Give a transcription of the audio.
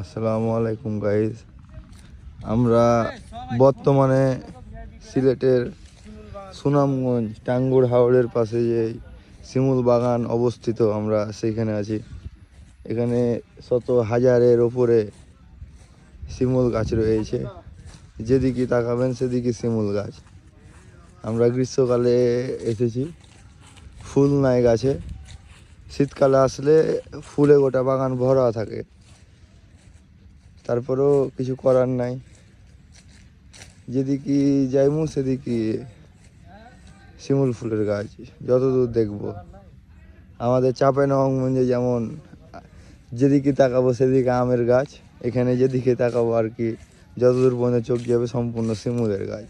আসসালামু আলাইকুম গাইজ। আমরা বর্তমানে সিলেটের সুনামগঞ্জ টাঙ্গুর হাওরের পাশে যে শিমুল বাগান অবস্থিত, আমরা সেইখানে আছি। এখানে শত হাজারের ওপরে শিমুল গাছ রয়েছে, যেদিকে তাকাবেন সেদিকে শিমুল গাছ। আমরা গ্রীষ্মকালে এসেছি, ফুল নাই গাছে, শীতকালে আসলে ফুলে গোটা বাগান ভরা থাকে। তারপরেও কিছু করার নাই, যেদিকে যাইমু সেদিকে শিমুল ফুলের গাছ। যতদূর দেখব আমাদের চাঁপাইনবাবগঞ্জে যেমন যেদিকে তাকাবো সেদিকে আমের গাছ, এখানে যেদিকে তাকাবো আর কি, যতদূর পর্যন্ত চোখ যাবে সম্পূর্ণ শিমুলের গাছ।